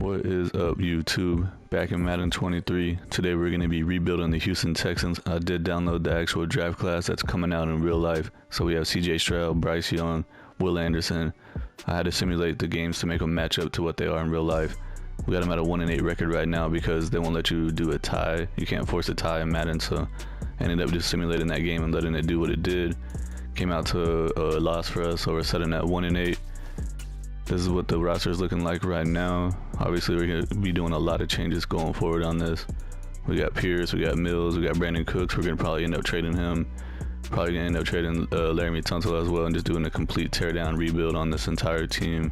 What is up, YouTube? Back in Madden 23. Today we're going to be rebuilding the Houston Texans. I did download the actual draft class that's coming out in real life. So we have CJ Stroud, Bryce Young, Will Anderson. I had to simulate the games to make them match up to what they are in real life. We got them at a 1-8 record right now because they won't let you do a tie. You can't force a tie in Madden, so I ended up just simulating that game and letting it do what it did. Came out to a loss for us, so we're setting at 1-8. This is what the roster is looking like right now. Obviously, we're going to be doing a lot of changes going forward on this. We got Pierce, we got Mills, we got Brandon Cooks. We're going to probably end up trading him. Probably going to end up trading Laramie Tunsil as well and just doing a complete teardown rebuild on this entire team.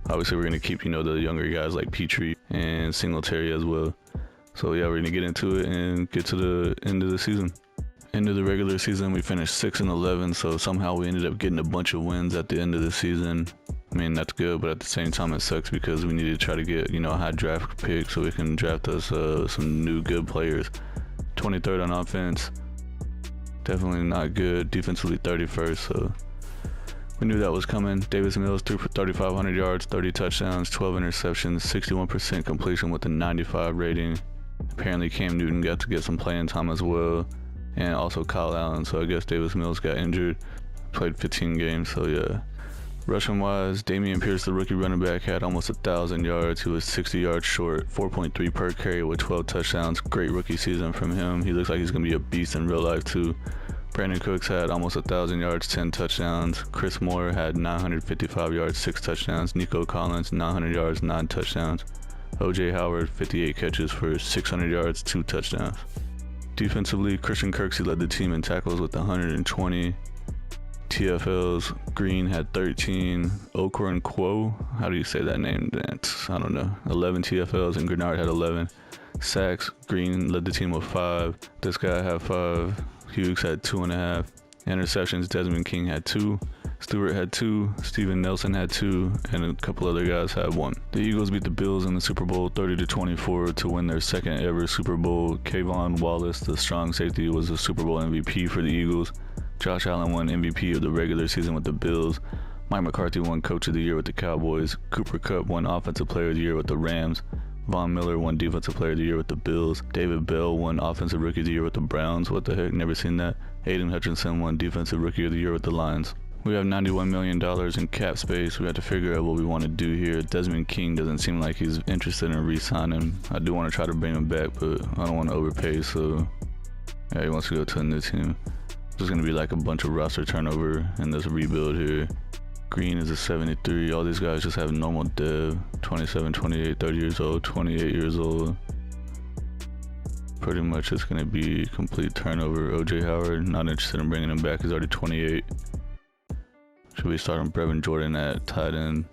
Obviously, we're going to keep, the younger guys like Petrie and Singletary as well. So, yeah, we're going to get into it and get to the end of the season. End of the regular season, we finished 6-11, so somehow we ended up getting a bunch of wins at the end of the season. I mean, that's good, but at the same time, it sucks because we need to try to get, a high draft pick so we can draft us some new good players. 23rd on offense, definitely not good. Defensively, 31st, so we knew that was coming. Davis Mills threw for 3,500 yards, 30 touchdowns, 12 interceptions, 61% completion with a 95 rating. Apparently, Cam Newton got to get some playing time as well, and also Kyle Allen, so I guess Davis Mills got injured. Played 15 games, so yeah. Rushing wise, Dameon Pierce, the rookie running back, had almost 1,000 yards. He was 60 yards short, 4.3 per carry with 12 touchdowns. Great rookie season from him. He looks like he's going to be a beast in real life too. Brandon Cooks had almost 1,000 yards, 10 touchdowns. Chris Moore had 955 yards, 6 touchdowns. Nico Collins, 900 yards, 9 touchdowns. OJ Howard, 58 catches for 600 yards, 2 touchdowns. Defensively, Christian Kirksey led the team in tackles with 120. TFLs, Green had 13, Okor Quo, how do you say that name? I don't know. 11 TFLs and Grenard had 11. Sacks, Green led the team with 5. This guy had 5. Hughes had 2.5. Interceptions, Desmond King had 2. Stewart had 2. Steven Nelson had 2. And a couple other guys had 1. The Eagles beat the Bills in the Super Bowl 30-24 to win their second ever Super Bowl. Kayvon Wallace, the strong safety, was the Super Bowl MVP for the Eagles. Josh Allen won MVP of the regular season with the Bills. Mike McCarthy won Coach of the Year with the Cowboys. Cooper Kupp won Offensive Player of the Year with the Rams. Von Miller won Defensive Player of the Year with the Bills. David Bell won Offensive Rookie of the Year with the Browns. What the heck? Never seen that. Aiden Hutchinson won Defensive Rookie of the Year with the Lions. We have $91 million in cap space. We have to figure out what we want to do here. Desmond King doesn't seem like he's interested in re-signing. I do want to try to bring him back, but I don't want to overpay, so yeah, he wants to go to a new team. There's going to be like a bunch of roster turnover in this rebuild here. Green is a 73. All these guys just have normal dev. 27, 28, 30 years old, 28 years old. Pretty much it's going to be complete turnover. OJ Howard, not interested in bringing him back. He's already 28. Should be starting Brevin Jordan at tight end.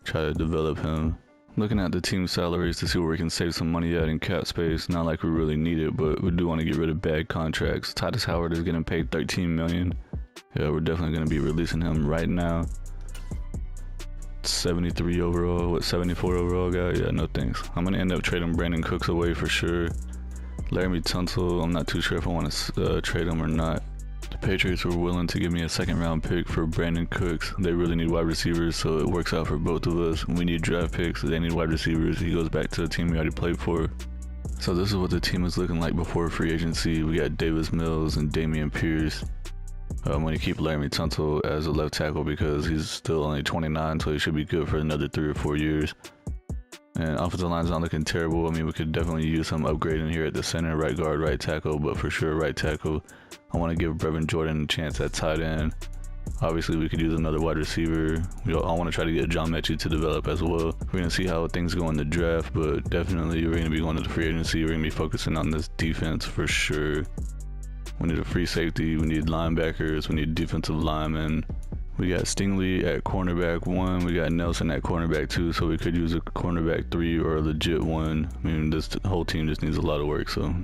Try to develop him. Looking at the team salaries to see where we can save some money at in cap space. Not like we really need it, but we do want to get rid of bad contracts. Titus Howard is getting paid $13 million. Yeah, we're definitely going to be releasing him right now. 73 overall, what, 74 overall guy? Yeah, no thanks. I'm going to end up trading Brandon Cooks away for sure. Laramie Tunsil, I'm not too sure if I want to trade him or not. The Patriots were willing to give me a second-round pick for Brandon Cooks. They really need wide receivers, so it works out for both of us. We need draft picks. They need wide receivers. He goes back to the team he already played for. So this is what the team is looking like before free agency. We got Davis Mills and Dameon Pierce. I'm going to keep Laramie Tunsil as a left tackle because he's still only 29, so he should be good for another 3 or 4 years. And offensive line's not looking terrible. I mean, we could definitely use some upgrading here at the center, right guard, right tackle, but for sure right tackle. I want to give Brevin Jordan a chance at tight end. Obviously, we could use another wide receiver. I want to try to get John Mechie to develop as well. We're going to see how things go in the draft, but definitely we're going to be going to the free agency. We're going to be focusing on this defense for sure. We need a free safety. We need linebackers. We need defensive linemen. We got Stingley at cornerback 1. We got Nelson at cornerback 2, so we could use a cornerback 3 or a legit 1. I mean, this whole team just needs a lot of work, so.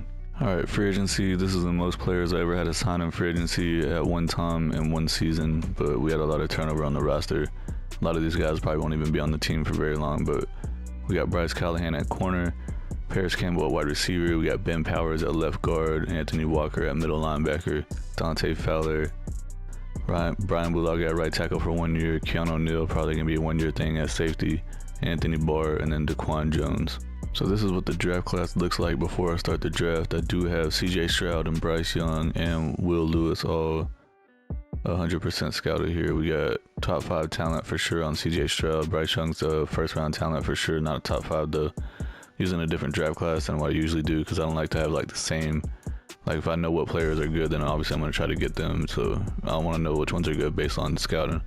Alright, free agency. This is the most players I ever had to sign in free agency at one time in one season, but we had a lot of turnover on the roster. A lot of these guys probably won't even be on the team for very long, but we got Bryce Callahan at corner, Paris Campbell at wide receiver, we got Ben Powers at left guard, Anthony Walker at middle linebacker, Dante Fowler, Brian Bullock at right tackle for 1 year, Keanu O'Neal probably going to be a 1 year thing at safety, Anthony Barr, and then Daquan Jones. So this is what the draft class looks like before I start the draft. I do have CJ Stroud and Bryce Young and Will Lewis all 100% scouted here. We got top 5 talent for sure on CJ Stroud. Bryce Young's a first round talent for sure, not a top 5 though. Using a different draft class than what I usually do because I don't like to have like the same. Like if I know what players are good, then obviously I'm going to try to get them. So I want to know which ones are good based on scouting.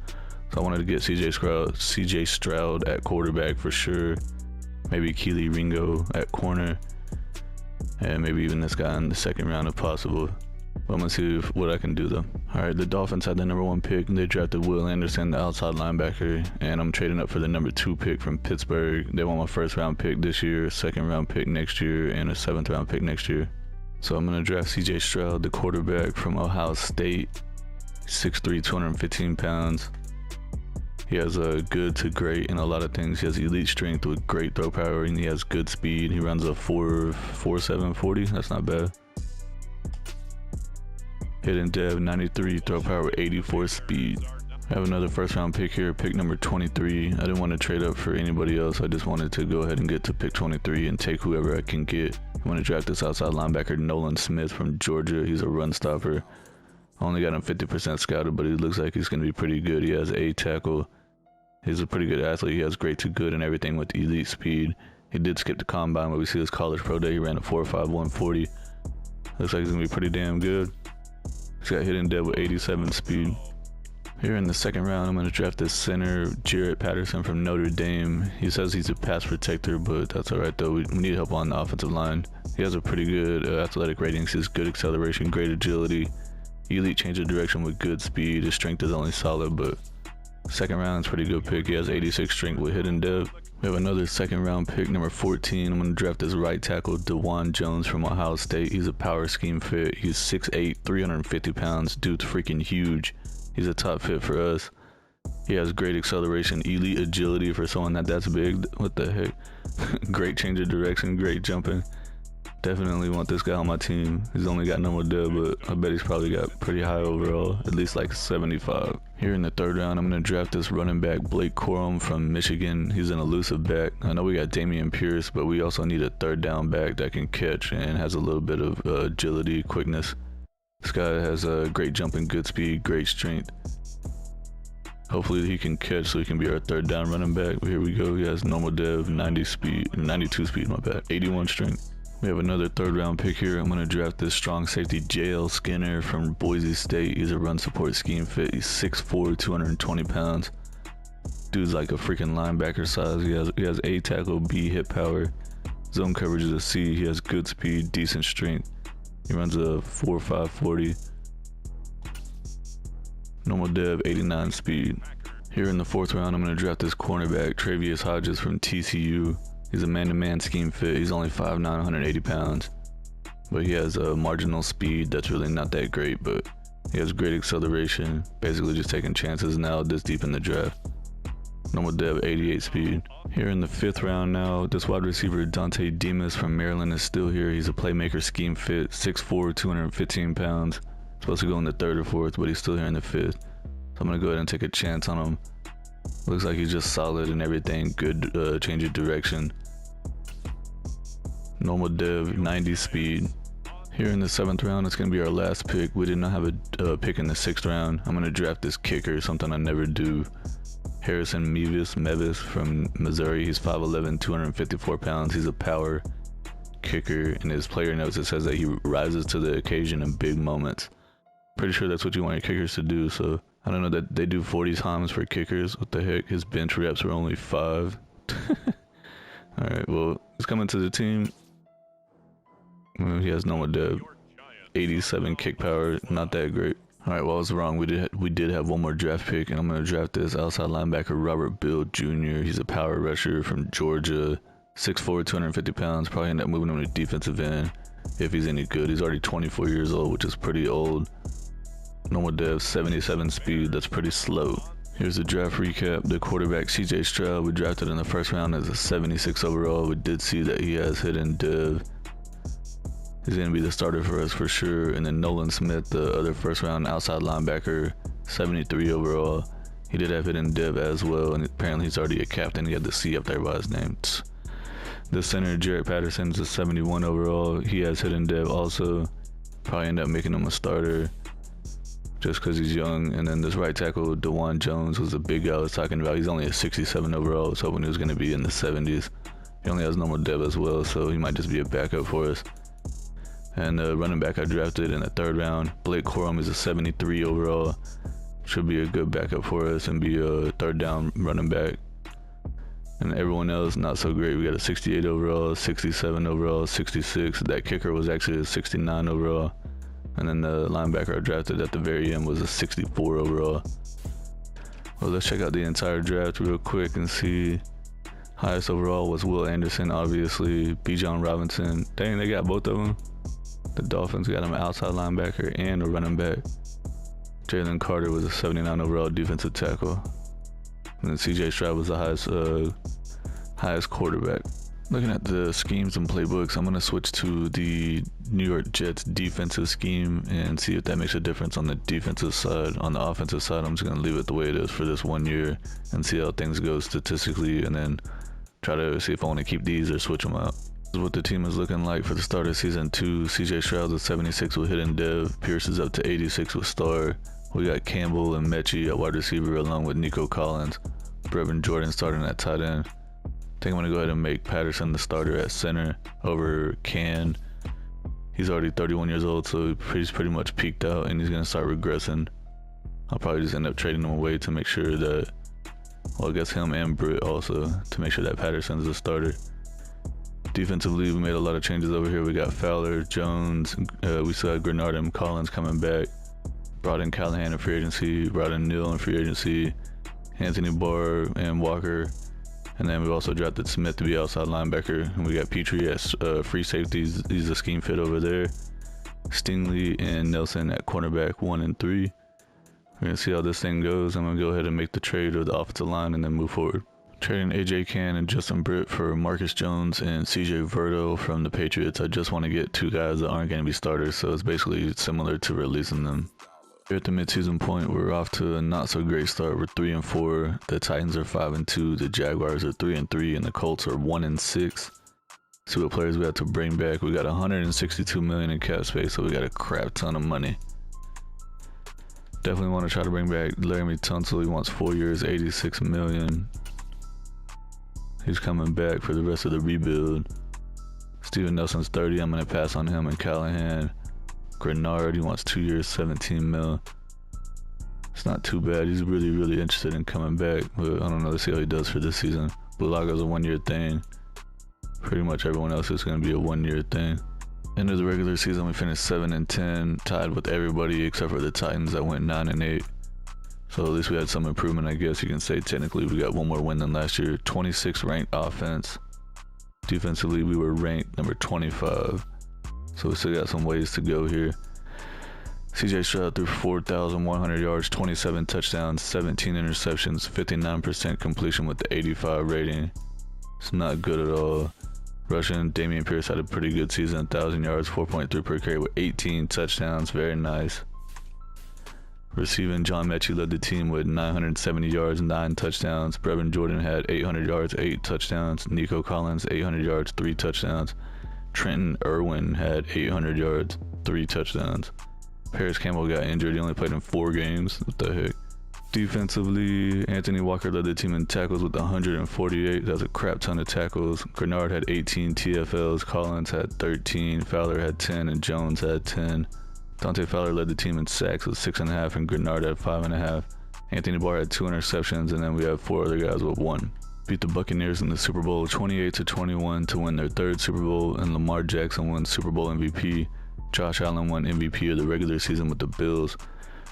So I wanted to get CJ Stroud at quarterback for sure. Maybe Keely Ringo at corner. And maybe even this guy in the second round if possible. But I'm going to see what I can do though. Alright, the Dolphins had the number 1 pick. They drafted Will Anderson, the outside linebacker. And I'm trading up for the number 2 pick from Pittsburgh. They want my first round pick this year, second round pick next year, and a 7th round pick next year. So I'm going to draft CJ Stroud, the quarterback from Ohio State. 6'3", 215 pounds. He has a good to great in a lot of things. He has elite strength with great throw power, and he has good speed. He runs a 4.47 40. That's not bad. Hidden dev 93, throw power 84 speed. I have another first round pick here, pick number 23. I didn't want to trade up for anybody else. I just wanted to go ahead and get to pick 23 and take whoever I can get. I'm going to draft this outside linebacker Nolan Smith from Georgia. He's a run stopper. I only got him 50% scouted, but he looks like he's going to be pretty good. He has a tackle. He's a pretty good athlete. He has great to good and everything with elite speed. He did skip the combine, but we see his college pro day. He ran a 4.5 140. Looks like he's going to be pretty damn good. He's got hidden dev with 87 speed. Here in the second round, I'm going to draft this center, Jarrett Patterson from Notre Dame. He says he's a pass protector, but that's alright though. We need help on the offensive line. He has a pretty good athletic ratings. He has good acceleration, great agility, elite change of direction with good speed. His strength is only solid, but second round is pretty good pick. He has 86 strength with hidden dev. We have another second round pick, number 14. I'm going to draft this right tackle, Daquan Jones from Ohio State. He's a power scheme fit. He's 6'8", 350 pounds. Dude's freaking huge. He's a top fit for us. He has great acceleration, elite agility for someone that's big. What the heck? Great change of direction, great jumping. Definitely want this guy on my team. He's only got normal dev, but I bet he's probably got pretty high overall, at least like 75. Here in the third round, I'm going to draft this running back, Blake Corum from Michigan. He's an elusive back. I know we got Damian Pierce, but we also need a third down back that can catch and has a little bit of agility, quickness. This guy has a great jumping, good speed, great strength. Hopefully he can catch so he can be our third down running back. Here we go. He has normal dev, 92 speed, my bad, 81 strength. We have another third round pick here. I'm going to draft this strong safety JL Skinner from Boise State. He's a run support scheme fit. He's 6'4", 220 pounds. Dude's like a freaking linebacker size. He has A tackle, B hit power. Zone coverage is a C. He has good speed, decent strength. He runs a 4.5 40. Normal dev, 89 speed. Here in the fourth round, I'm going to draft this cornerback, Travius Hodges from TCU. He's a man-to-man scheme fit. He's only 5'9", 180 pounds. But he has a marginal speed that's really not that great, but he has great acceleration. Basically just taking chances now this deep in the draft. Normal dev, 88 speed. Here in the fifth round now, this wide receiver Dante Demas from Maryland is still here. He's a playmaker scheme fit, 6'4", 215 pounds. Supposed to go in the third or fourth, but he's still here in the fifth. So I'm going to go ahead and take a chance on him. Looks like he's just solid and everything. Good change of direction. Normal dev, 90 speed. Here in the seventh round, it's going to be our last pick. We did not have a pick in the sixth round. I'm going to draft this kicker, something I never do. Harrison Mevis from Missouri. He's 5'11", 254 pounds. He's a power kicker. In his player notes, it says that he rises to the occasion in big moments. Pretty sure that's what you want your kickers to do, so I don't know that they do 40 times for kickers. What the heck? His bench reps were only 5. Alright, well, he's coming to the team. He has normal dev. 87 kick power, not that great. Alright, well, I was wrong. We did have one more draft pick, and I'm going to draft this outside linebacker, Robert Bill Jr. He's a power rusher from Georgia. 6'4", 250 pounds. Probably end up moving him to defensive end if he's any good. He's already 24 years old, which is pretty old. Normal dev, 77 speed. That's pretty slow. Here's the draft recap. The quarterback, CJ Stroud, we drafted in the first round as a 76 overall. We did see that he has hidden dev. He's going to be the starter for us for sure. And then Nolan Smith, the other first round outside linebacker, 73 overall. He did have hidden dev as well, and apparently he's already a captain. He had the C up there by his name. The center, Jarrett Patterson's a 71 overall. He has hidden dev also. Probably end up making him a starter just because he's young. And then this right tackle, DeJuan Jones, was a big guy I was talking about. He's only a 67 overall. I was hoping he was going to be in the 70s. He only has normal dev as well, so he might just be a backup for us. And the running back I drafted in the 3rd round, Blake Corum, is a 73 overall. Should be a good backup for us and be a 3rd down running back. And everyone else, not so great. We got a 68 overall, 67 overall, 66. That kicker was actually a 69 overall. And then the linebacker I drafted at the very end was a 64 overall. Well, let's check out the entire draft real quick and see. Highest overall was Will Anderson, obviously. Bijan Robinson. Dang, they got both of them. The Dolphins got him an outside linebacker and a running back. Jalen Carter was a 79 overall defensive tackle. And then CJ Stroud was the highest quarterback. Looking at the schemes and playbooks, I'm going to switch to the New York Jets defensive scheme and see if that makes a difference on the defensive side. On the offensive side, I'm just going to leave it the way it is for this 1 year and see how things go statistically, and then try to see if I want to keep these or switch them out. This is what the team is looking like for the start of season 2. CJ Stroud's at 76 with hidden dev. Pierce is up to 86 with star. We got Campbell and Mechie at wide receiver along with Nico Collins. Brevin Jordan starting at tight end. I think I'm going to go ahead and make Patterson the starter at center over Can. He's already 31 years old, so he's pretty much peaked out and he's going to start regressing. I'll probably just end up trading him away to make sure that, well, I guess him and Britt also, to make sure that Patterson's the starter. Defensively, we made a lot of changes over here. We got Fowler, Jones, we still had Grenard and Collins coming back. Brought in Callahan in free agency, brought in Neal in free agency, Anthony Barr and Walker. And then we also drafted Smith to be outside linebacker. And we got Petrie as free safeties. He's a scheme fit over there. Stingley and Nelson at cornerback 1 and 3. We're going to see how this thing goes. I'm going to go ahead and make the trade of the offensive line and then move forward. Trading AJ Cann and Justin Britt for Marcus Jones and CJ Verto from the Patriots. I just want to get 2 guys that aren't going to be starters, so it's basically similar to releasing them. Here at the midseason point, we're off to a not so great start. We're 3-4. The Titans are 5-2. The Jaguars are 3-3, and the Colts are 1-6. See what players we have to bring back. We got $162 million in cap space, so we got a crap ton of money. Definitely want to try to bring back Laramie Tunsil. He wants 4 years, $86 million. He's coming back for the rest of the rebuild. Steven Nelson's 30. I'm going to pass on him and Callahan. Grenard, he wants 2 years, $17 million. It's not too bad. He's really, really interested in coming back. But I don't know. Let's see how he does for this season. Bulago's a 1 year thing. Pretty much everyone else is going to be a 1 year thing. End of the regular season, we finished 7-10, tied with everybody except for the Titans that went 9-8. So at least we had some improvement, I guess you can say. Technically, we got 1 more win than last year. 26 ranked offense. Defensively, we were ranked number 25. So we still got some ways to go here. CJ Stroud threw 4,100 yards, 27 touchdowns, 17 interceptions, 59% completion with the 85 rating. It's not good at all. Rushing, Damian Pierce had a pretty good season, 1,000 yards, 4.3 per carry with 18 touchdowns. Very nice. Receiving, John Mechie led the team with 970 yards, 9 touchdowns. Brevin Jordan had 800 yards, 8 touchdowns. Nico Collins, 800 yards, 3 touchdowns. Trenton Irwin had 800 yards, 3 touchdowns. Paris Campbell got injured. He only played in 4 games. What the heck? Defensively, Anthony Walker led the team in tackles with 148. That's a crap ton of tackles. Grenard had 18 TFLs. Collins had 13. Fowler had 10. And Jones had 10. Dante Fowler led the team in sacks with 6.5. And Grenard had 5.5. Anthony Barr had 2 interceptions. And then we have 4 other guys with 1. Beat the Buccaneers in the Super Bowl 28-21 to win their 3rd Super Bowl, and Lamar Jackson won Super Bowl MVP. Josh Allen won MVP of the regular season with the Bills.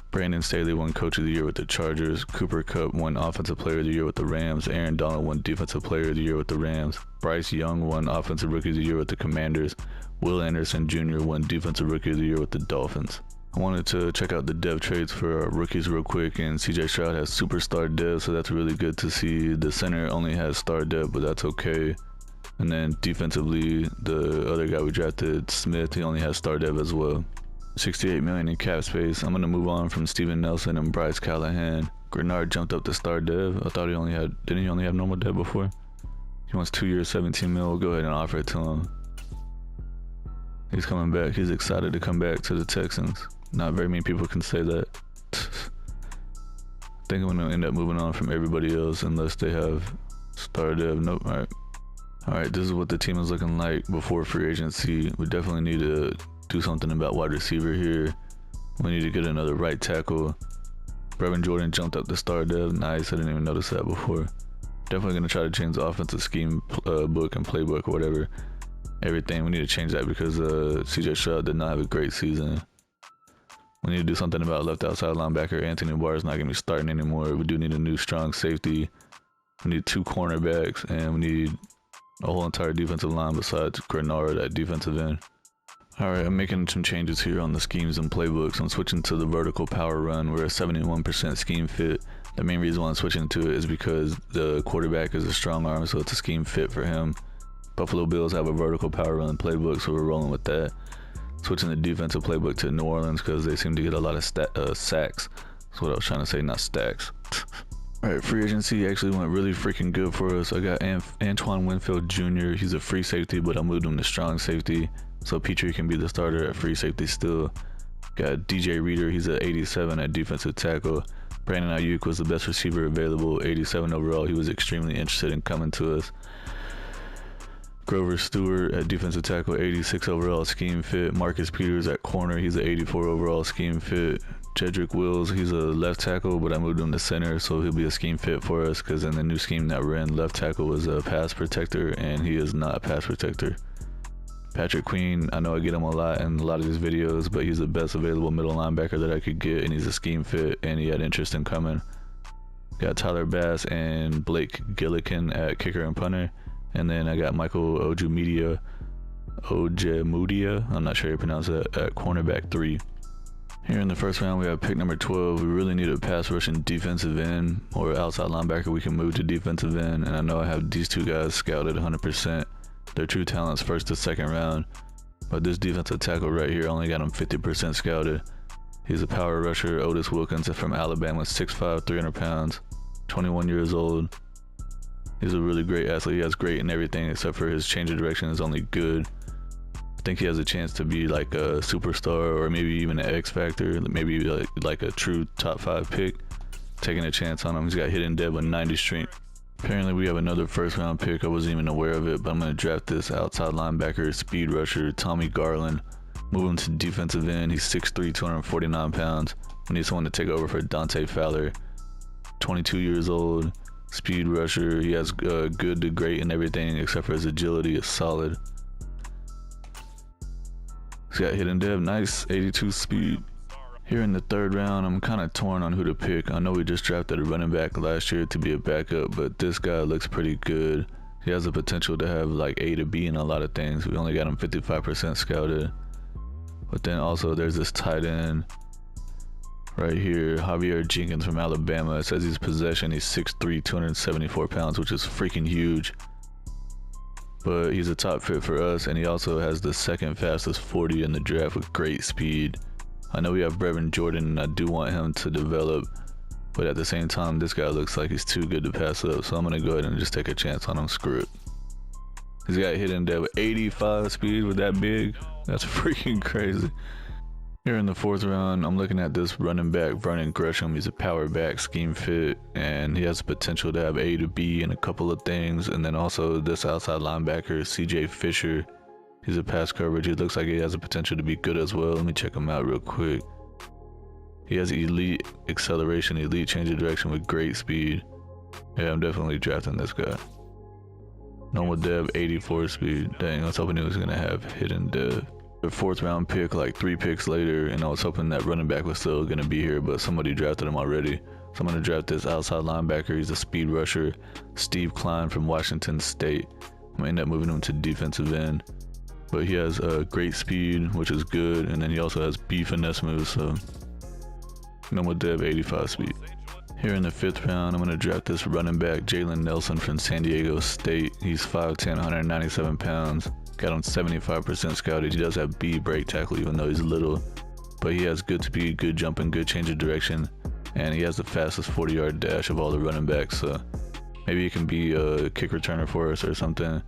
Brandon Staley won Coach of the Year with the Chargers. Cooper Kupp won Offensive Player of the Year with the Rams. Aaron Donald won Defensive Player of the Year with the Rams. Bryce Young won Offensive Rookie of the Year with the Commanders. Will Anderson Jr. won Defensive Rookie of the Year with the Dolphins. I wanted to check out the dev trades for our rookies real quick, and CJ Stroud has superstar dev, so that's really good to see. The center only has star dev, but that's okay. And then defensively, the other guy we drafted, Smith, he only has star dev as well. $68 million in cap space. I'm gonna move on from Steven Nelson and Bryce Callahan. Grenard jumped up to star dev. I thought didn't he only have normal dev before? He wants 2 years, 17 mil. We'll go ahead and offer it to him. He's coming back. He's excited to come back to the Texans. Not very many people can say that. I think I'm gonna end up moving on from everybody else unless they have star dev. Nope. All right, this is what the team is looking like before free agency. We definitely need to do something about wide receiver here. We need to get another right tackle. Brevin Jordan jumped up the star dev. Nice, I didn't even notice that before. Definitely gonna try to change the offensive scheme book and playbook or whatever. Everything, we need to change that because CJ Stroud did not have a great season. We need to do something about left outside linebacker. Anthony Barr is not gonna be starting anymore. We do need a new strong safety. We need 2 cornerbacks and we need a whole entire defensive line besides Grenard at defensive end. Alright, I'm making some changes here on the schemes and playbooks. I'm switching to the vertical power run. We're a 71% scheme fit. The main reason why I'm switching to it is because the quarterback is a strong arm, so it's a scheme fit for him. Buffalo Bills have a vertical power run playbook, so we're rolling with that. Switching the defensive playbook to New Orleans because they seem to get a lot of sacks. That's what I was trying to say, not stacks. Alright, free agency actually went really freaking good for us. I got Antoine Winfield Jr. He's a free safety, but I moved him to strong safety, so Petrie can be the starter at free safety still. Got DJ Reader, he's at 87 at defensive tackle. Brandon Ayuk was the best receiver available, 87 overall. He was extremely interested in coming to us. Grover Stewart at defensive tackle, 86 overall scheme fit. Marcus Peters at corner, he's an 84 overall scheme fit. Jedrick Wills, he's a left tackle, but I moved him to center, so he'll be a scheme fit for us because in the new scheme that we're in, left tackle was a pass protector, and he is not a pass protector. Patrick Queen, I know I get him a lot in a lot of these videos, but he's the best available middle linebacker that I could get, and he's a scheme fit, and he had interest in coming. Got Tyler Bass and Blake Gillikin at kicker and punter, and then I got Michael Ojemudia, I'm not sure how you pronounce that, at cornerback 3. Here in the first round, we have pick number 12. We really need a pass rushing defensive end or outside linebacker we can move to defensive end. And I know I have these 2 guys scouted 100%. They're true talents first to second round. But this defensive tackle right here, only got him 50% scouted. He's a power rusher. Otis Wilkins from Alabama, 6'5", 300 pounds, 21 years old. He's a really great athlete. He has great in everything except for his change of direction is only good. I think he has a chance to be like a superstar or maybe even an X factor, maybe like a true top 5 pick. Taking a chance on him. He's got hidden dead with 90 strength. Apparently we have another first round pick. I wasn't even aware of it, but I'm going to draft this outside linebacker, speed rusher, Tommy Garland. Move him to defensive end. He's 6'3", 249 pounds. We need someone to take over for Dante Fowler. 22 years old, speed rusher. He has good to great in everything except for his agility is solid. He's got hidden dev, nice, 82 speed. Here in the third round, I'm kind of torn on who to pick. I know we just drafted a running back last year to be a backup, but this guy looks pretty good. He has the potential to have like A to B in a lot of things. We only got him 55% scouted. But then also there's this tight end right here, Javier Jenkins from Alabama. It says he's possession. He's 6'3", 274 pounds, which is freaking huge. But he's a top fit for us, and he also has the second fastest 40 in the draft with great speed. I know we have Brevin Jordan, and I do want him to develop, but at the same time, this guy looks like he's too good to pass up, so I'm going to go ahead and just take a chance on him. Screw it. He's got hidden dead with 85 speed with that big. That's freaking crazy. Here in the fourth round, I'm looking at this running back, Vernon Gresham. He's a power back, scheme fit, and he has the potential to have A to B in a couple of things. And then also this outside linebacker, CJ Fisher. He's a pass coverage. He looks like he has the potential to be good as well. Let me check him out real quick. He has elite acceleration, elite change of direction with great speed. Yeah, I'm definitely drafting this guy. Normal dev, 84 speed. Dang, I was hoping he was gonna have hidden dev. The fourth round pick, like 3 picks later, and I was hoping that running back was still gonna be here, but somebody drafted him already. So I'm gonna draft this outside linebacker. He's a speed rusher, Steve Klein from Washington State. I'm gonna end up moving him to defensive end, but he has great speed, which is good, and then he also has B finesse moves, so normal dev, 85 speed. Here in the 5th round, I'm gonna draft this running back, Jalen Nelson from San Diego State. He's 5'10", 197 pounds. Got him 75% scouted. He does have B break tackle even though he's little. but he has good speed, good jumping, good change of direction, and he has the fastest 40-yard dash of all the running backs. So maybe he can be a kick returner for us or something.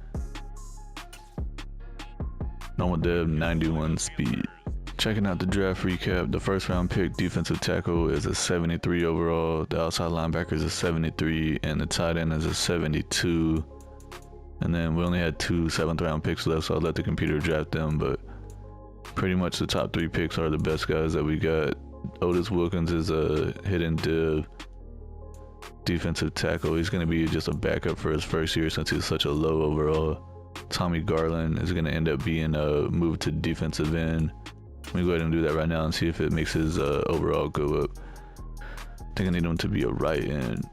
Normal dev, 91 speed. Checking out the draft recap, the first round pick defensive tackle is a 73 overall, the outside linebacker is a 73, and the tight end is a 72. And then we only had 2 7th round picks left, so I'll let the computer draft them, but pretty much the top 3 picks are the best guys that we got. Otis Wilkins is a hidden div defensive tackle. He's going to be just a backup for his first year since he's such a low overall. Tommy Garland is going to end up being a move to defensive end. Let me go ahead and do that right now and see if it makes his overall go up. I think I need him to be a right end.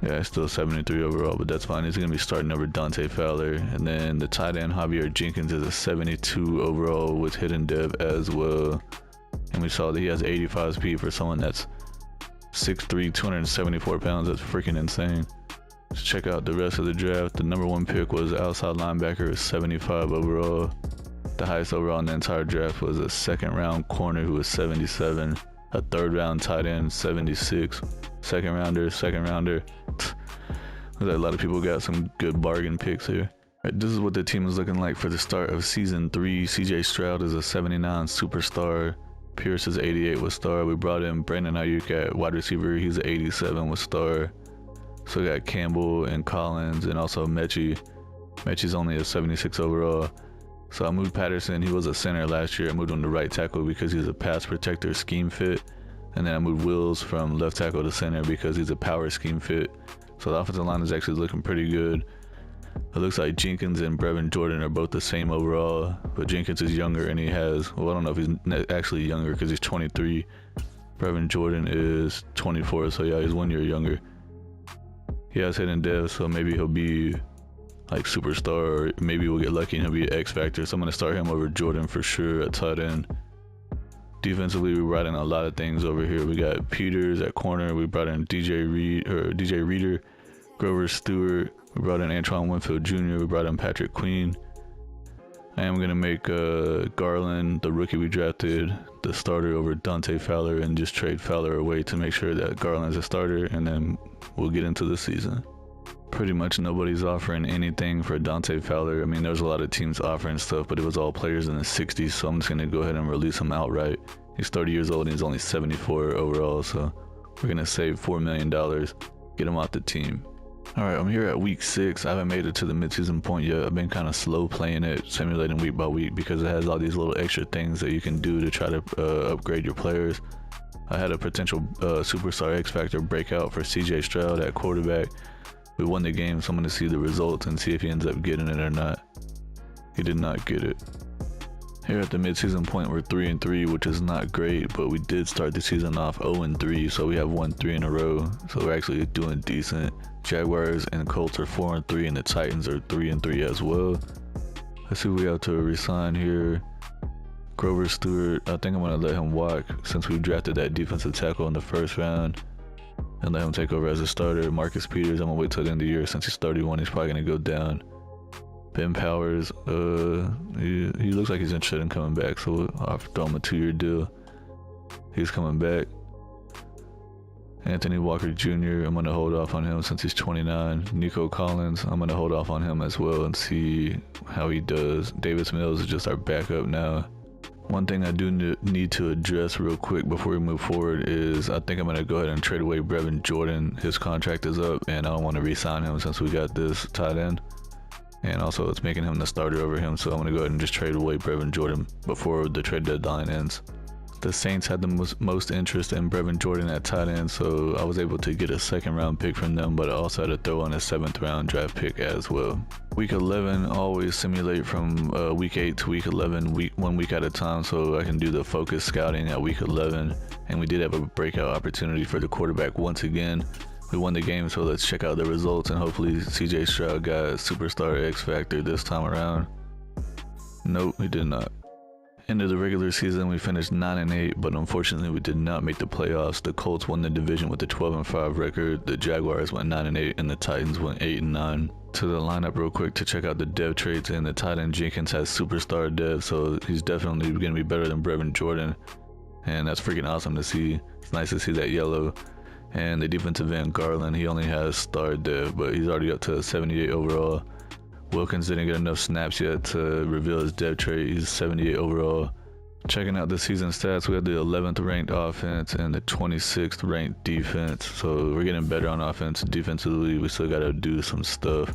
Yeah, still 73 overall, but that's fine. He's going to be starting over Dante Fowler. And then the tight end, Javier Jenkins, is a 72 overall with hidden dev as well. And we saw that he has 85 speed for someone that's 6'3", 274 pounds. That's freaking insane. Let's check out the rest of the draft. The number 1 pick was outside linebacker, 75 overall. The highest overall in the entire draft was a 2nd round corner who was 77. A 3rd round tight end, 76. Second rounder. Looks like a lot of people got some good bargain picks here. Right, this is what the team is looking like for the start of season 3. CJ Stroud is a 79 superstar. Pierce is 88 with star. We brought in Brandon Ayuk at wide receiver. He's an 87 with star. So we got Campbell and Collins and also Mechie. Mechie's only a 76 overall. So I moved Patterson. He was a center last year. I moved him to right tackle because he's a pass protector scheme fit. And then I moved Wills from left tackle to center because he's a power scheme fit. So the offensive line is actually looking pretty good. It looks like Jenkins and Brevin Jordan are both the same overall, but Jenkins is younger and he has, well, I don't know if he's actually younger because he's 23. Brevin Jordan is 24, so yeah, he's 1 year younger. He has hidden dev, so maybe he'll be like superstar, or maybe we'll get lucky and he'll be X Factor. So I'm going to start him over Jordan for sure at tight end. Defensively, we brought in a lot of things over here. We got Peters at corner. We brought in DJ Reader, Grover Stewart. We brought in Antoine Winfield Jr. We brought in Patrick Queen. I am going to make Garland, the rookie we drafted, the starter over Dante Fowler, and just trade Fowler away to make sure that Garland's a starter, and then we'll get into the season. Pretty much nobody's offering anything for Dante Fowler. I mean, there's a lot of teams offering stuff, but it was all players in the 60s, so I'm just going to go ahead and release him outright. He's 30 years old and he's only 74 overall, so we're going to save $4 million, get him off the team. Alright, I'm here at week 6. I haven't made it to the midseason point yet. I've been kind of slow playing it, simulating week by week, because it has all these little extra things that you can do to try to upgrade your players. I had a potential superstar X Factor breakout for CJ Stroud at quarterback. We won the game, so I'm going to see the results and see if he ends up getting it or not. He did not get it. Here at the midseason point, we're 3-3, which is not great, but we did start the season off 0-3, so we have won 3 in a row, so we're actually doing decent. Jaguars and Colts are 4-3, and the Titans are 3-3 as well. Let's see what we have to resign here. Grover Stewart, I think I'm going to let him walk since we drafted that defensive tackle in the first round and let him take over as a starter. Marcus Peters, I'm going to wait till the end of the year since he's 31. He's probably going to go down. Ben Powers, he looks like he's interested in coming back, so I'll throw him a 2-year deal. He's coming back. Anthony Walker Jr., I'm going to hold off on him since he's 29. Nico Collins, I'm going to hold off on him as well and see how he does. Davis Mills is just our backup now. One thing I do need to address real quick before we move forward is I think I'm going to go ahead and trade away Brevin Jordan. His contract is up and I don't want to re-sign him since we got this tight end. And also it's making him the starter over him, so I'm going to go ahead and just trade away Brevin Jordan before the trade deadline ends. The Saints had the most interest in Brevin Jordan at tight end, so I was able to get a 2nd round pick from them, but I also had to throw in a 7th round draft pick as well. Week 11, always simulate from week 8 to week 11, 1 week at a time, so I can do the focus scouting at week 11. And we did have a breakout opportunity for the quarterback once again. We won the game, so let's check out the results, and hopefully CJ Stroud got superstar X Factor this time around. Nope, he did not. End of the regular season, we finished 9-8, but unfortunately we did not make the playoffs. The Colts won the division with a 12-5 record. The Jaguars went 9-8, and the Titans went 8-9. To the lineup real quick to check out the dev traits, and the tight end Jenkins has superstar dev, so he's definitely going to be better than Brevin Jordan. and that's freaking awesome to see. It's nice to see that yellow. And the defensive end, Garland, he only has star dev, but he's already up to 78 overall. Wilkins didn't get enough snaps yet to reveal his dev trait. He's 78 overall. Checking out the season stats, we had the 11th ranked offense and the 26th ranked defense. So we're getting better on offense. Defensively, we still got to do some stuff.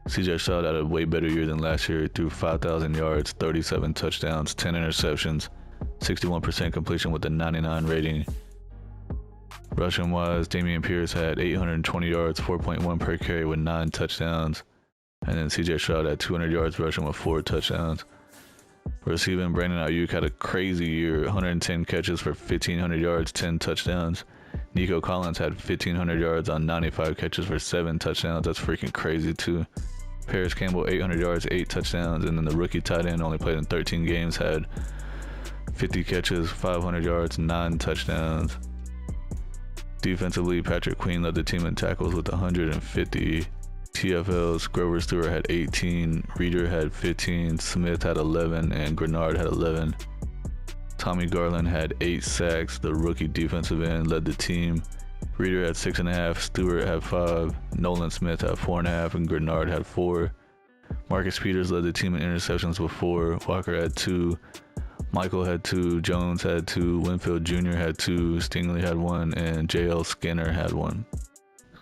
CJ Stroud had a way better year than last year. He threw 5,000 yards, 37 touchdowns, 10 interceptions, 61% completion with a 99 rating. Rushing wise, Dameon Pierce had 820 yards, 4.1 per carry with 9 touchdowns. And then CJ Stroud had 200 yards rushing with 4 touchdowns. Receiving, Brandon Ayuk had a crazy year, 110 catches for 1,500 yards, 10 touchdowns. Nico Collins had 1,500 yards on 95 catches for 7 touchdowns. That's freaking crazy too. Paris Campbell, 800 yards, 8 touchdowns. And then the rookie tight end, only played in 13 games, had 50 catches, 500 yards, 9 touchdowns. Defensively, Patrick Queen led the team in tackles with 150 TFLs. Grover Stewart had 18, Reeder had 15, Smith had 11, and Grenard had 11. Tommy Garland had 8 sacks. The rookie defensive end led the team. Reeder had 6.5, Stewart had 5, Nolan Smith had 4.5, and Grenard had 4. Marcus Peters led the team in interceptions with 4, Walker had 2, Michael had 2, Jones had 2, Winfield Jr. had 2, Stingley had 1, and JL Skinner had 1.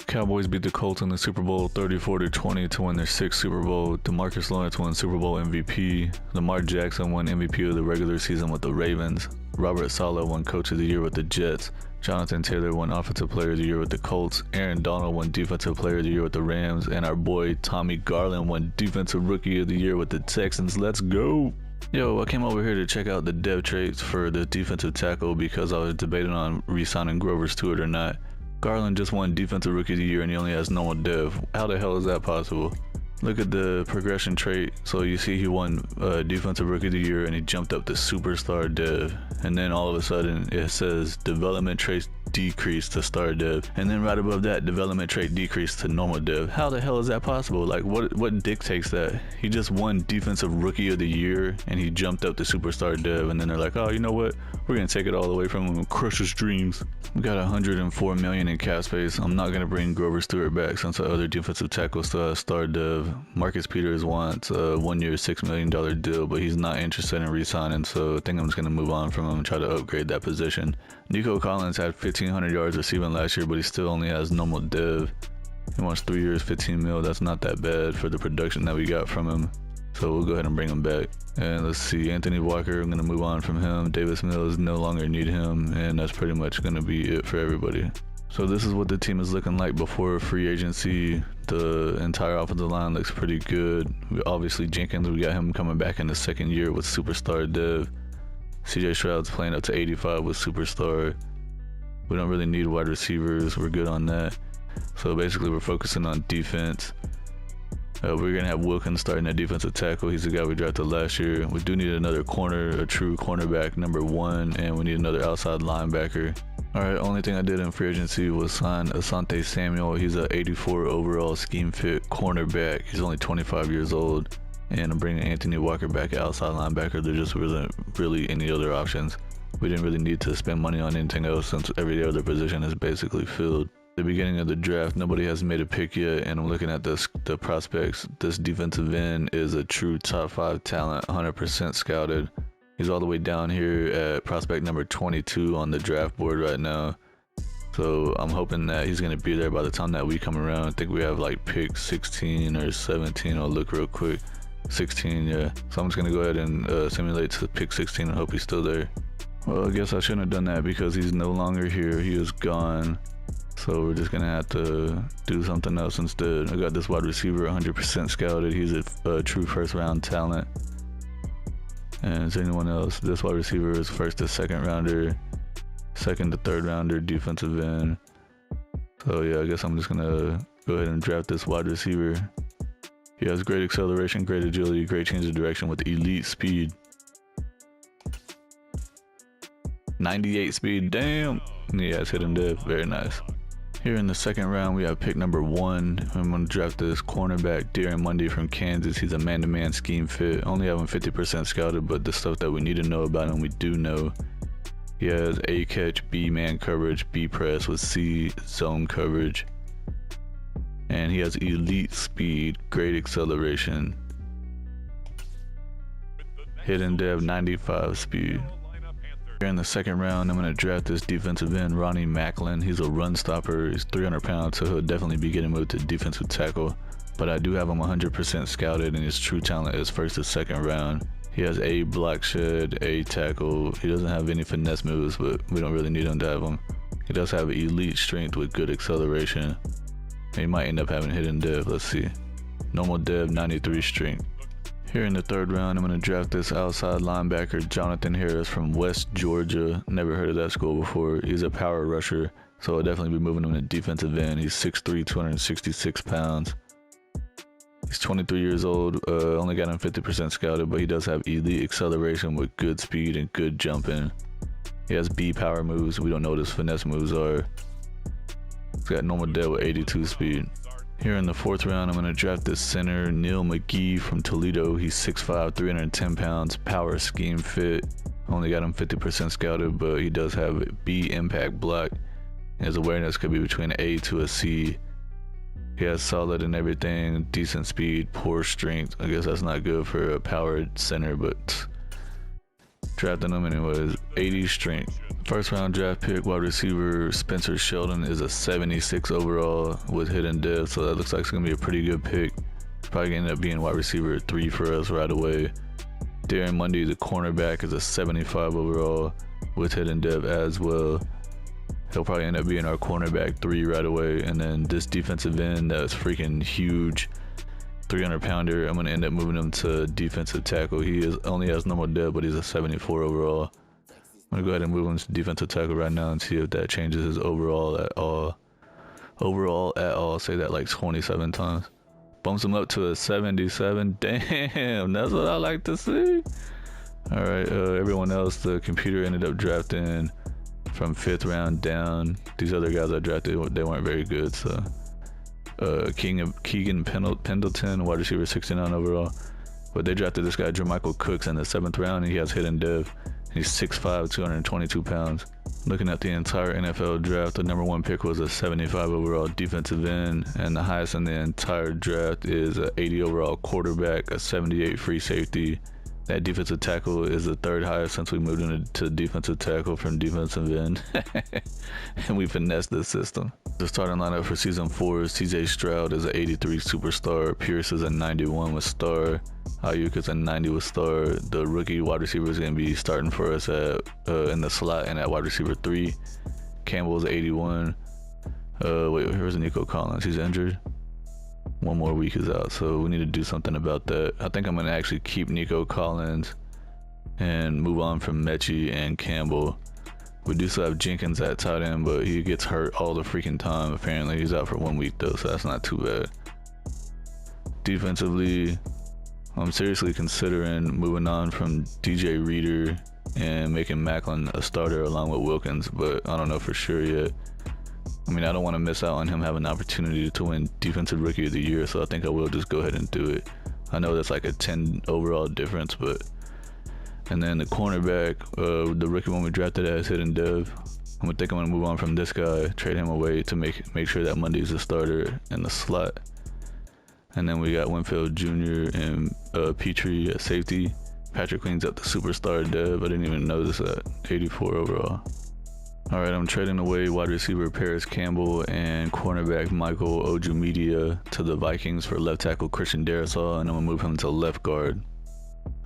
Cowboys beat the Colts in the Super Bowl 34-20 to win their 6th Super Bowl. DeMarcus Lawrence won Super Bowl MVP. Lamar Jackson won MVP of the regular season with the Ravens. Robert Saleh won Coach of the Year with the Jets. Jonathan Taylor won Offensive Player of the Year with the Colts. Aaron Donald won Defensive Player of the Year with the Rams. And our boy Tommy Garland won Defensive Rookie of the Year with the Texans. Let's go! Yo, I came over here to check out the dev traits for the defensive tackle because I was debating on re-signing Grover Stewart or not. Garland just won Defensive Rookie of the Year and he only has normal dev. How the hell is that possible? Look at the progression trait. So you see he won Defensive Rookie of the Year and he jumped up to Superstar Dev. And then all of a sudden it says Development Traits decreased to Star Dev. And then right above that, Development Trait decreased to Normal Dev. How the hell is that possible? Like what dictates that? He just won Defensive Rookie of the Year and he jumped up to Superstar Dev. And then they're like, oh, you know what? We're going to take it all away from him and crush his dreams. We got $104 million in cap space. I'm not going to bring Grover Stewart back since the other defensive tackle still has Star Dev. Marcus Peters wants a 1-year, $6 million deal, but he's not interested in re-signing, so I think I'm just going to move on from him and try to upgrade that position. Nico Collins had 1,500 yards receiving last year, but he still only has normal dev. He wants 3 years, 15 mil. That's not that bad for the production that we got from him. So we'll go ahead and bring him back. And let's see, Anthony Walker, I'm going to move on from him. Davis Mills, no longer need him, and that's pretty much going to be it for everybody. So this is what the team is looking like before free agency. The entire offensive line looks pretty good. Obviously Jenkins, we got him coming back in the second year with Superstar Dev. CJ Stroud's playing up to 85 with Superstar. We don't really need wide receivers. We're good on that. So basically we're focusing on defense. We're going to have Wilkins starting at defensive tackle. He's the guy we drafted last year. We do need another corner, a true cornerback, number 1, and we need another outside linebacker. Alright, only thing I did in free agency was sign Asante Samuel. He's a 84 overall scheme fit cornerback. He's only 25 years old. And I'm bringing Anthony Walker back at outside linebacker. There just wasn't really any other options. We didn't really need to spend money on anything else since every other position is basically filled. The beginning of the draft, nobody has made a pick yet, and I'm looking at the prospects. This defensive end is a true top 5 talent, 100% scouted. He's all the way down here at prospect number 22 on the draft board right now. So I'm hoping that he's going to be there by the time that we come around. I think we have like pick 16 or 17. I'll look real quick. 16, yeah. So I'm just going to go ahead and simulate to pick 16 and hope he's still there. Well, I guess I shouldn't have done that because he's no longer here. He is gone. So we're just going to have to do something else instead. I got this wide receiver 100% scouted. He's a true first round talent. And is anyone else? This wide receiver is first to second rounder, second to third rounder, defensive end. So yeah, I guess I'm just going to go ahead and draft this wide receiver. He has great acceleration, great agility, great change of direction with elite speed. 98 speed, damn. Yeah, it's hidden depth, very nice. Here in the second round, we have pick number 1. I'm going to draft this cornerback, Darren Mundy from Kansas. He's a man-to-man scheme fit. Only having 50% scouted, but the stuff that we need to know about him, we do know. He has A catch, B man coverage, B press with C zone coverage. And he has elite speed, great acceleration. Hidden dev 95 speed. Here in the second round, I'm going to draft this defensive end, Ronnie Macklin. He's a run stopper. He's 300 pounds, so he'll definitely be getting moved to defensive tackle. But I do have him 100% scouted, and his true talent is first to second round. He has A block shed, A tackle. He doesn't have any finesse moves, but we don't really need him to have them. He does have elite strength with good acceleration. He might end up having hidden dev. Let's see. Normal dev 93 strength. Here in the third round, I'm going to draft this outside linebacker, Jonathan Harris from West Georgia. Never heard of that school before. He's a power rusher, so I'll definitely be moving him to defensive end. He's 6'3", 266 pounds. He's 23 years old, only got him 50% scouted, but he does have elite acceleration with good speed and good jumping. He has B power moves. We don't know what his finesse moves are. He's got normal dev with 82 speed. Here in the fourth round, I'm going to draft this center, Neil McGee from Toledo. He's 6'5", 310 pounds, power scheme fit. Only got him 50% scouted, but he does have B impact block. His awareness could be between A to a C. He has solid and everything, decent speed, poor strength. I guess that's not good for a powered center, but drafting him anyways. 80 strength. First round draft pick, wide receiver Spencer Sheldon is a 76 overall with hidden dev, so that looks like it's gonna be a pretty good pick. Probably gonna end up being wide receiver 3 for us right away. Darren Mundy, the cornerback, is a 75 overall with hidden dev as well. He'll probably end up being our cornerback 3 right away. And then this defensive end that's freaking huge, 300 pounder, I'm gonna end up moving him to defensive tackle. He only has normal dev, but he's a 74 overall. I'm gonna go ahead and move him to defensive tackle right now and see if that changes his overall at all. I'll say that like 27 times. Bumps him up to a 77. Damn, that's what I like to see. All right, everyone else, the computer ended up drafting from 5th round down. These other guys I drafted, they weren't very good. So Keegan Pendleton, wide receiver 69 overall. But they drafted this guy, Jermichael Cooks, in the 7th round, and he has hidden dev. He's 6'5", 222 pounds. Looking at the entire NFL draft, the number 1 pick was a 75 overall defensive end, and the highest in the entire draft is a 80 overall quarterback, a 78 free safety. That defensive tackle is the 3rd highest since we moved into defensive tackle from defensive end. And we finessed the system. The starting lineup for season 4 is TJ Stroud is an 83 superstar, Pierce is a 91 with star, Ayuk is a 90 with star. The rookie wide receiver is going to be starting for us at in the slot and at wide receiver 3. Campbell's 81. Wait, here's Nico Collins. He's injured. 1 more week is out, so we need to do something about that. I think I'm going to actually keep Nico Collins and move on from Mechie and Campbell. We do still have Jenkins at tight end, but he gets hurt all the freaking time. Apparently he's out for 1 week though, so that's not too bad. Defensively, I'm seriously considering moving on from DJ Reader and making Macklin a starter along with Wilkins, but I don't know for sure yet. I mean, I don't want to miss out on him having an opportunity to win Defensive Rookie of the Year, so I think I will just go ahead and do it. I know that's like a 10 overall difference, but... And then the cornerback, the rookie one we drafted as hidden dev. I'm gonna think I'm gonna move on from this guy, trade him away to make sure that Mundy's a starter in the slot. And then we got Winfield Jr. and Petrie at safety. Patrick Queen's at the superstar dev. I didn't even notice that. 84 overall. Alright, I'm trading away wide receiver Paris Campbell and cornerback Michael Ojumedia to the Vikings for left tackle Christian Darrisaw, and I'm gonna move him to left guard.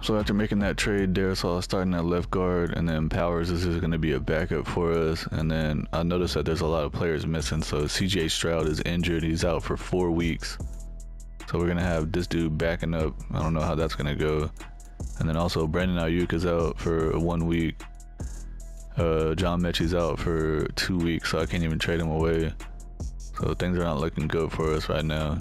So after making that trade, Darrisaw is starting at left guard, and then Powers is just going to be a backup for us. And then I noticed that there's a lot of players missing. So CJ Stroud is injured. He's out for 4 weeks. So we're going to have this dude backing up. I don't know how that's going to go. And then also Brandon Ayuk is out for 1 week. John Mechie's out for 2 weeks, so I can't even trade him away. So things are not looking good for us right now.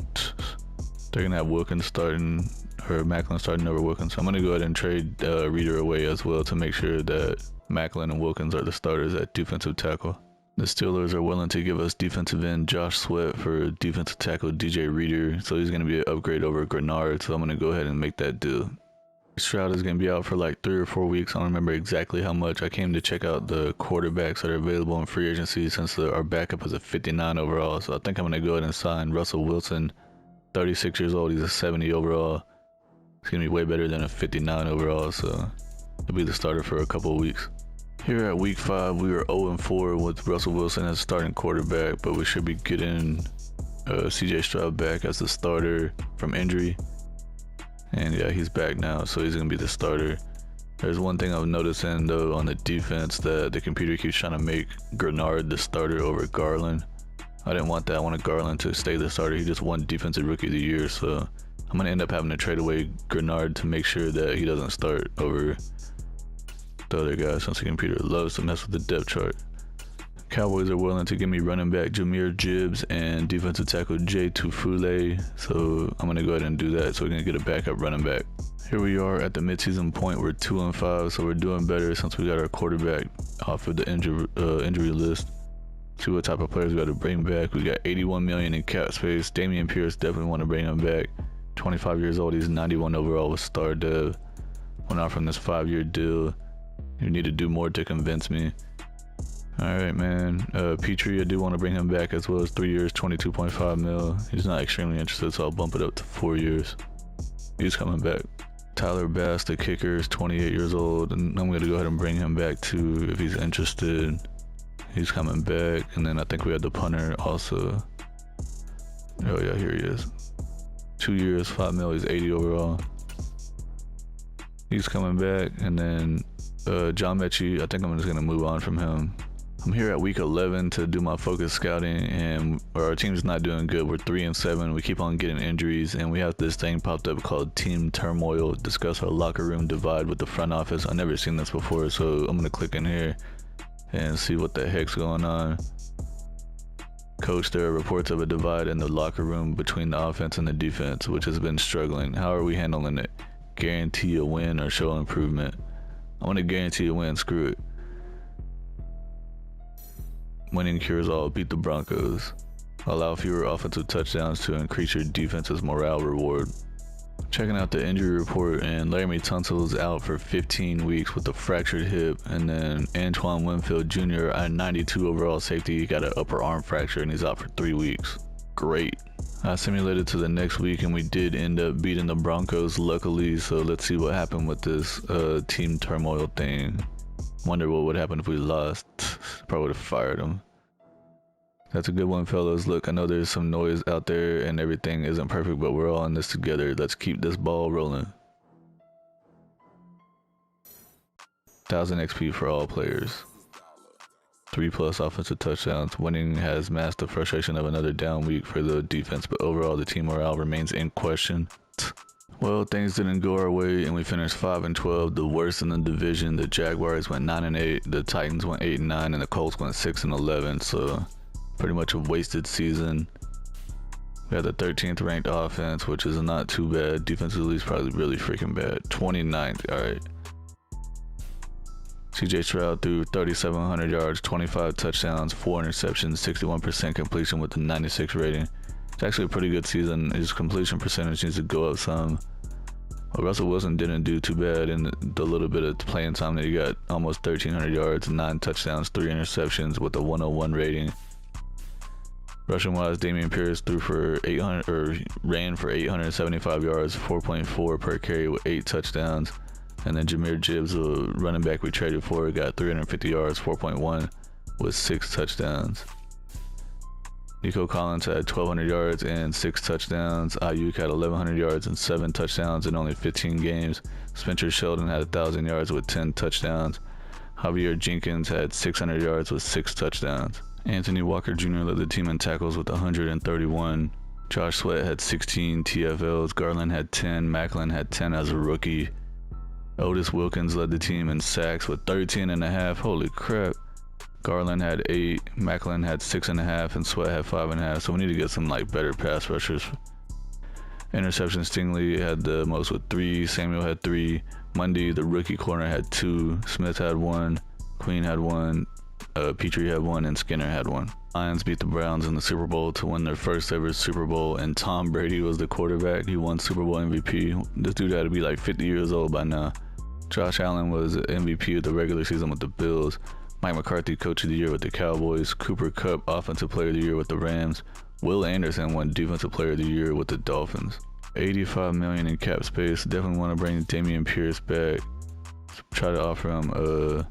They're going to have Wilkins starting, or Macklin starting over Wilkins. So I'm going to go ahead and trade Reader away as well to make sure that Macklin and Wilkins are the starters at defensive tackle. The Steelers are willing to give us defensive end Josh Sweat for defensive tackle DJ Reader. So he's going to be an upgrade over Grenard. So I'm going to go ahead and make that deal. Stroud is going to be out for like 3 or 4 weeks. I don't remember exactly how much. I came to check out the quarterbacks that are available in free agency since our backup is a 59 overall. So I think I'm going to go ahead and sign Russell Wilson, 36 years old. He's a 70 overall. It's going to be way better than a 59 overall. So he'll be the starter for a couple of weeks. Here at week 5, we were 0-4 with Russell Wilson as starting quarterback, but we should be getting CJ Stroud back as the starter from injury. And yeah, he's back now, so he's going to be the starter. There's one thing I'm noticing, though, on the defense, that the computer keeps trying to make Grenard the starter over Garland. I didn't want that. I wanted Garland to stay the starter. He just won Defensive Rookie of the Year, so I'm going to end up having to trade away Grenard to make sure that he doesn't start over the other guy, since the computer loves to mess with the depth chart. Cowboys are willing to give me running back Jahmyr Gibbs and defensive tackle Jay Tufule, so I'm going to go ahead and do that so we're going to get a backup running back. Here we are at the midseason point. We're 2-5, so we're doing better since we got our quarterback off of the injury list. See what type of players we got to bring back. We got $81 million in cap space. Dameon Pierce, definitely want to bring him back. 25 years old, he's 91 overall with Star Dev. Went out from this 5-year deal. You need to do more to convince me. Alright, man. Petrie, I do want to bring him back as well as 3 years, 22.5 mil. He's not extremely interested, so I'll bump it up to 4 years. He's coming back. Tyler Bass, the kicker, is 28 years old, and I'm going to go ahead and bring him back too if he's interested. He's coming back. And then I think we had the punter also. Oh yeah, here he is. 2 years, 5 mil. He's 80 overall. He's coming back. And then John Mechie, I think I'm just going to move on from him. I'm here at week 11 to do my focus scouting, and our team's not doing good. We're 3-7. We keep on getting injuries, and we have this thing popped up called Team Turmoil. Discuss our locker room divide with the front office. I've never seen this before, so I'm gonna click in here and see what the heck's going on. Coach, there are reports of a divide in the locker room between the offense and the defense, which has been struggling. How are we handling it? Guarantee a win or show improvement? I want to guarantee a win. Screw it. Winning cures all. Beat the Broncos. Allow fewer offensive touchdowns to increase your defense's morale reward. Checking out the injury report, and Laramie Tunsil's out for 15 weeks with a fractured hip, and then Antoine Winfield Jr., a 92 overall safety, he got an upper arm fracture and he's out for 3 weeks. Great. I simulated to the next week, and we did end up beating the Broncos, luckily, so let's see what happened with this team turmoil thing. Wonder what would happen if we lost. Probably would have fired him. That's a good one, fellas. Look, I know there's some noise out there and everything isn't perfect, but we're all in this together. Let's keep this ball rolling. 1000 XP for all players. 3+ offensive touchdowns. Winning has masked the frustration of another down week for the defense, but overall the team morale remains in question. Well, things didn't go our way, and we finished 5-12, the worst in the division. The Jaguars went 9-8, the Titans went 8-9, and the Colts went 6-11. So pretty much a wasted season. We had the 13th ranked offense, which is not too bad. Defensively is probably really freaking bad. 29th, all right. CJ Stroud threw 3,700 yards, 25 touchdowns, 4 interceptions, 61% completion with a 96 rating. It's actually a pretty good season. His completion percentage needs to go up some. But Russell Wilson didn't do too bad in the little bit of playing time that he got. Almost 1,300 yards, 9 touchdowns, 3 interceptions with a 101 rating. Rushing wise, Dameon Pierce ran for 875 yards, 4.4 per carry with 8 touchdowns. And then Jahmyr Gibbs, a running back we traded for, got 350 yards, 4.1 with 6 touchdowns. Nico Collins had 1,200 yards and 6 touchdowns. Ayuk had 1,100 yards and 7 touchdowns in only 15 games. Spencer Sheldon had 1,000 yards with 10 touchdowns. Javier Jenkins had 600 yards with 6 touchdowns. Anthony Walker Jr. led the team in tackles with 131. Josh Sweat had 16 TFLs. Garland had 10. Macklin had 10 as a rookie. Otis Wilkins led the team in sacks with 13.5. Holy crap. Garland had 8, Macklin had 6.5, and Sweat had 5.5. So we need to get some better pass rushers. Interceptions, Stingley had the most with 3, Samuel had 3, Mundy, the rookie corner, had 2, Smith had 1, Queen had 1, Petrie had 1, and Skinner had 1. Lions beat the Browns in the Super Bowl to win their first ever Super Bowl, and Tom Brady was the quarterback. He won Super Bowl MVP. This dude had to be like 50 years old by now. Josh Allen was MVP of the regular season with the Bills. Mike McCarthy, Coach of the Year with the Cowboys. Cooper Kupp, Offensive Player of the Year with the Rams. Will Anderson won Defensive Player of the Year with the Dolphins. $85 million in cap space. Definitely want to bring Dameon Pierce back. Try to offer him a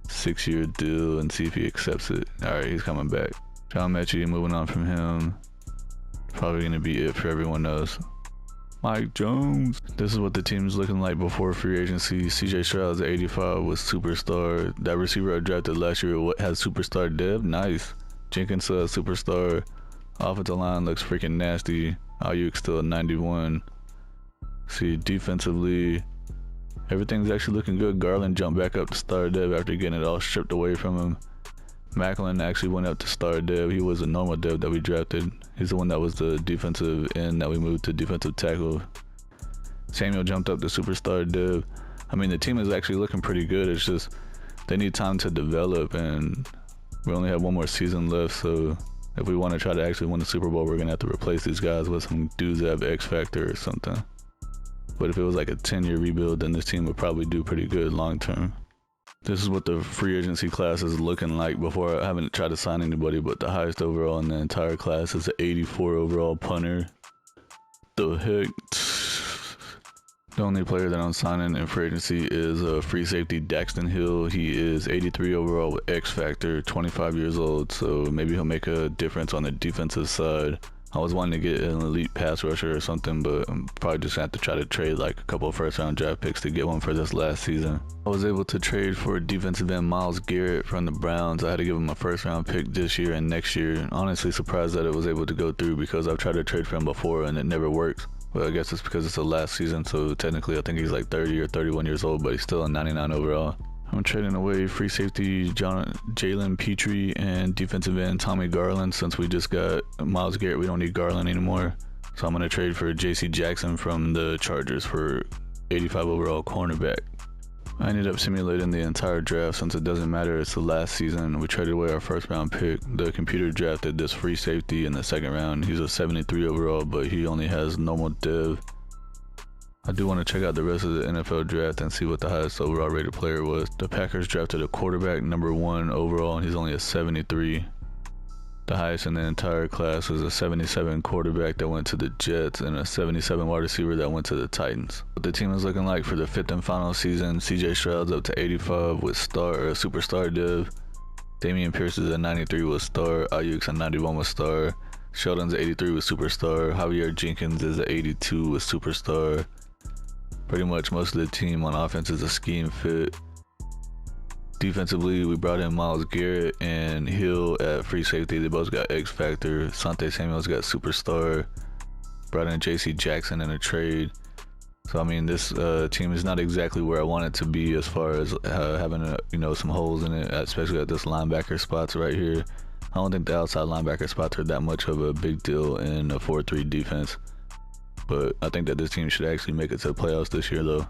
6-year deal and see if he accepts it. Alright, he's coming back. John Mechie, moving on from him. Probably going to be it for everyone else. Mike Jones. This is what the team's looking like before free agency. CJ Stroud's 85 was superstar. That receiver I drafted last year has superstar dev. Nice. Jenkins still has superstar. Offensive line looks freaking nasty. Ayuk still 91. See, defensively, everything's actually looking good. Garland jumped back up to star dev after getting it all stripped away from him. Macklin actually went up to star dev. He was a normal dev that we drafted. He's the one that was the defensive end that we moved to defensive tackle. Samuel jumped up to superstar dev. I mean, the team is actually looking pretty good. It's just they need time to develop, and we only have one more season left. So if we want to try to actually win the Super Bowl, we're gonna have to replace these guys with some dudes that have X factor or something. But if it was like a 10-year rebuild, then this team would probably do pretty good long term. This is what the free agency class is looking like before. I haven't tried to sign anybody, but the highest overall in the entire class is an 84 overall punter. The heck? The only player that I'm signing in free agency is a free safety, Daxton Hill. He is 83 overall with X Factor, 25 years old, so maybe he'll make a difference on the defensive side. I was wanting to get an elite pass rusher or something, but I'm probably just gonna have to try to trade like a couple of first-round draft picks to get one for this last season. I was able to trade for defensive end Myles Garrett from the Browns. I had to give him a first-round pick this year and next year. Honestly surprised that it was able to go through because I've tried to trade for him before and it never works. But I guess it's because it's the last season, so technically I think he's like 30 or 31 years old, but he's still a 99 overall. I'm trading away free safety Jalen Petrie and defensive end Tommy Garland. Since we just got Myles Garrett, we don't need Garland anymore. So I'm going to trade for J.C. Jackson from the Chargers for 85 overall cornerback. I ended up simulating the entire draft since it doesn't matter. It's the last season. We traded away our first round pick. The computer drafted this free safety in the second round. He's a 73 overall, but he only has normal dev. I do want to check out the rest of the NFL draft and see what the highest overall rated player was. The Packers drafted a quarterback, number 1 overall, and he's only a 73. The highest in the entire class was a 77 quarterback that went to the Jets and a 77 wide receiver that went to the Titans. What the team is looking like for the 5th and final season, CJ Stroud's up to 85 with superstar dev. Dameon Pierce is a 93 with star. Ayuk's a 91 with star. Sheldon's a 83 with superstar. Javier Jenkins is a 82 with superstar. Pretty much most of the team on offense is a scheme fit. Defensively, we brought in Myles Garrett and Hill at free safety. They both got X Factor. Sante Samuel's got superstar. Brought in J.C. Jackson in a trade. So I mean, this team is not exactly where I want it to be as far as having some holes in it, especially at this linebacker spots right here. I don't think the outside linebacker spots are that much of a big deal in a 4-3 defense. But I think that this team should actually make it to the playoffs this year though.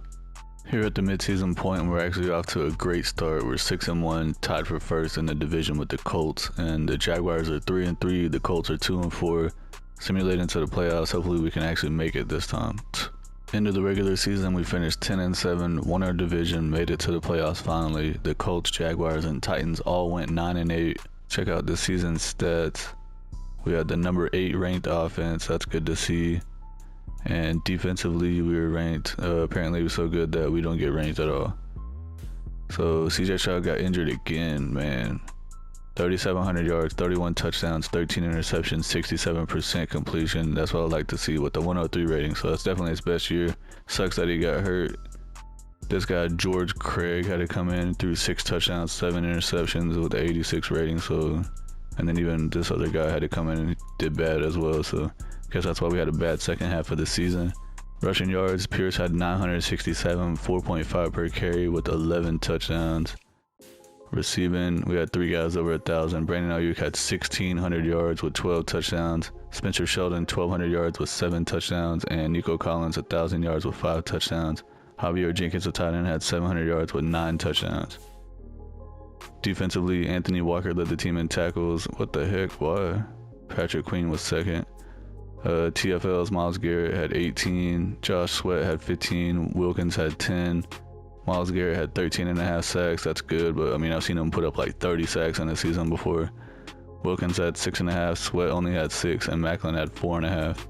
Here at the midseason point, we're actually off to a great start. We're 6-1, tied for first in the division with the Colts, and the Jaguars are 3-3. The Colts are 2-4. Simulating to the playoffs. Hopefully we can actually make it this time. End of the regular season, we finished 10-7, won our division, made it to the playoffs finally. The Colts, Jaguars, and Titans all went 9-8. Check out this season's stats. We had the number 8 ranked offense. That's good to see. And defensively, we were ranked. Apparently, it was so good that we don't get ranked at all. So CJ Stroud got injured again, man. 3,700 yards, 31 touchdowns, 13 interceptions, 67% completion. That's what I like to see with the 103 rating. So that's definitely his best year. Sucks that he got hurt. This guy George Craig had to come in through 6 touchdowns, 7 interceptions with the 86 rating. So, and then even this other guy had to come in and did bad as well. So I guess that's why we had a bad second half of the season. Rushing yards, Pierce had 967, 4.5 per carry with 11 touchdowns. Receiving, we had 3 guys over 1,000. Brandon Ayuk had 1,600 yards with 12 touchdowns. Spencer Sheldon, 1,200 yards with 7 touchdowns. And Nico Collins, 1,000 yards with 5 touchdowns. Javier Jenkins, a tight end, had 700 yards with 9 touchdowns. Defensively, Anthony Walker led the team in tackles. What the heck? Why? Patrick Queen was second. TFL's Myles Garrett had 18. Josh Sweat had 15. Wilkins had 10. Myles Garrett had 13.5 sacks. That's good, but I mean, I've seen him put up like 30 sacks in a season before. Wilkins had 6.5. Sweat only had 6, and Macklin had 4.5.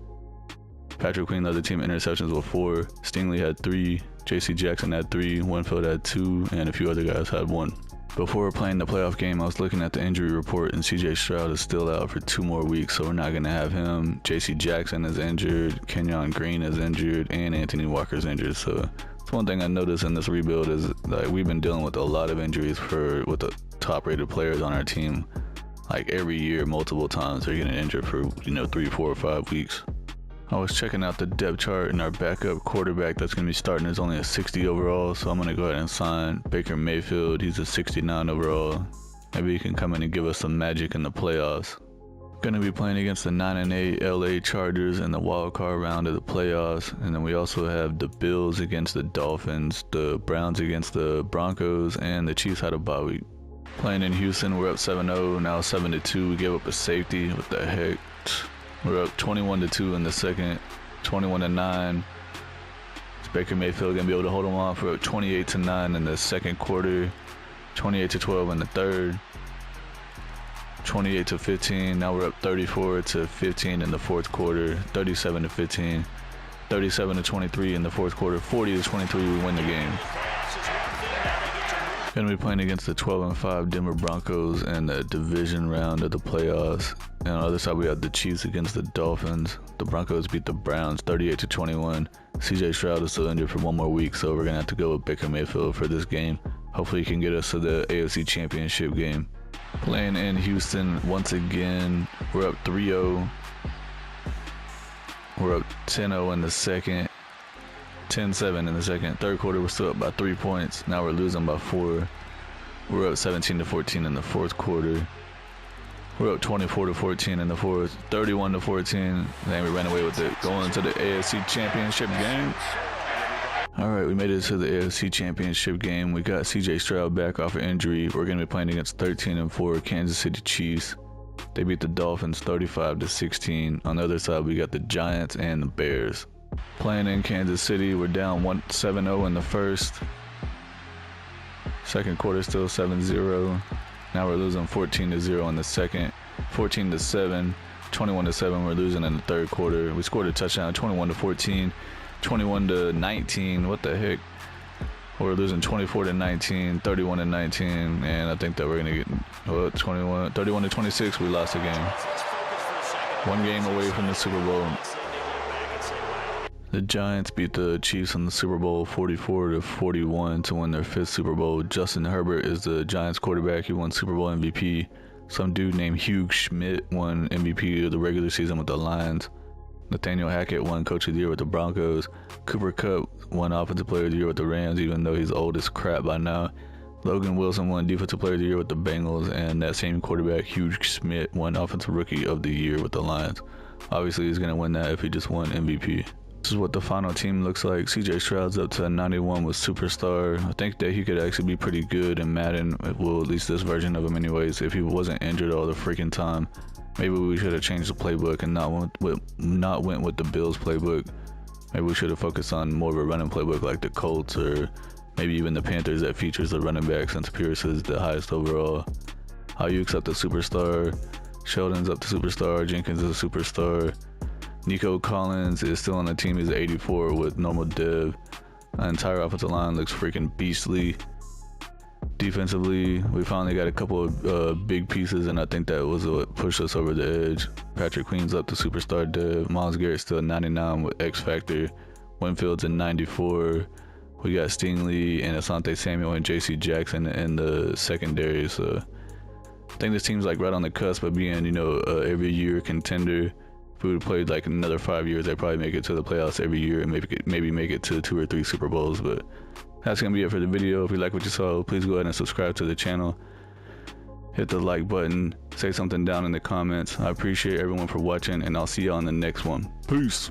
Patrick Queen led the team in interceptions with 4. Stingley had 3. J.C. Jackson had 3. Winfield had 2, and a few other guys had 1. Before playing the playoff game, I was looking at the injury report, and CJ Stroud is still out for 2 more weeks, so we're not going to have him. J.C. Jackson is injured, Kenyon Green is injured, and Anthony Walker is injured. So it's one thing I noticed in this rebuild is like we've been dealing with a lot of injuries with the top-rated players on our team. Like every year, multiple times, they're getting injured for 3, 4, or 5 weeks. I was checking out the depth chart, and our backup quarterback that's going to be starting is only a 60 overall, so I'm going to go ahead and sign Baker Mayfield. He's a 69 overall. Maybe he can come in and give us some magic in the playoffs. Going to be playing against the 9-8 LA Chargers in the wild card round of the playoffs, and then we also have the Bills against the Dolphins, the Browns against the Broncos, and the Chiefs had a bye week. Playing in Houston, we're up 7-0, now 7-2. We gave up a safety. What the heck? We're up 21-2 in the second, 21-9. Is Baker Mayfield gonna be able to hold them off? We're up 28-9 in the second quarter, 28-12 in the third, 28-15. Now we're up 34-15 in the fourth quarter, 37-15, 37-23 in the fourth quarter, 40-23. We win the game. Going to be playing against the 12-5 Denver Broncos in the division round of the playoffs. And on the other side, we have the Chiefs against the Dolphins. The Broncos beat the Browns 38-21. CJ Stroud is still injured for 1 more week, so we're going to have to go with Baker Mayfield for this game. Hopefully he can get us to the AFC Championship game. Playing in Houston once again, we're up 3-0. We're up 10-0 in the second. 10-7 in the second. Third quarter, we're still up by 3 points. Now we're losing by 4. We're up 17-14 in the fourth quarter. We're up 24-14 in the fourth. 31-14. Then we ran away with it. Going to the AFC Championship game. All right, we made it to the AFC Championship game. We got CJ Stroud back off of injury. We're going to be playing against 13-4 Kansas City Chiefs. They beat the Dolphins 35-16. On the other side, we got the Giants and the Bears. Playing in Kansas City, we're down 7-0 in the first. Second quarter still 7-0. Now we're losing 14-0 in the second. 14-7, 21-7. We're losing in the third quarter. We scored a touchdown, 21-14, 21-19. What the heck? We're losing 24-19, 31-19, and I think that we're gonna get 31-26. We lost the game. 1 game away from the Super Bowl. The Giants beat the Chiefs in the Super Bowl 44-41 to win their 5th Super Bowl. Justin Herbert is the Giants quarterback. He won Super Bowl MVP. Some dude named Hugh Schmidt won MVP of the regular season with the Lions. Nathaniel Hackett won Coach of the Year with the Broncos. Cooper Kupp won Offensive Player of the Year with the Rams, even though he's old as crap by now. Logan Wilson won Defensive Player of the Year with the Bengals, and that same quarterback, Hugh Schmidt, won Offensive Rookie of the Year with the Lions. Obviously, he's going to win that if he just won MVP. This is what the final team looks like. CJ Stroud's up to 91 with Superstar. I think that he could actually be pretty good in Madden. Well, at least this version of him anyways. If he wasn't injured all the freaking time. Maybe we should have changed the playbook and not went with the Bills playbook. Maybe we should have focused on more of a running playbook like the Colts or maybe even the Panthers that features the running back since Pierce is the highest overall. Ayuk's up to Superstar. Sheldon's up to Superstar. Jenkins is a Superstar. Nico Collins is still on the team. He's 84 with normal dev. The entire offensive line looks freaking beastly. Defensively, we finally got a couple of big pieces, and I think that was what pushed us over the edge. Patrick Queen's up to Superstar dev. Myles Garrett's still 99 with X Factor. Winfield's in 94. We got Stingley and Asante Samuel and J.C. Jackson in the secondary. So I think this team's like right on the cusp of being, every year contender. If we would have played like another 5 years, they'd probably make it to the playoffs every year and maybe make it to 2 or 3 Super Bowls. But that's going to be it for the video. If you like what you saw, please go ahead and subscribe to the channel. Hit the like button. Say something down in the comments. I appreciate everyone for watching, and I'll see y'all in the next one. Peace.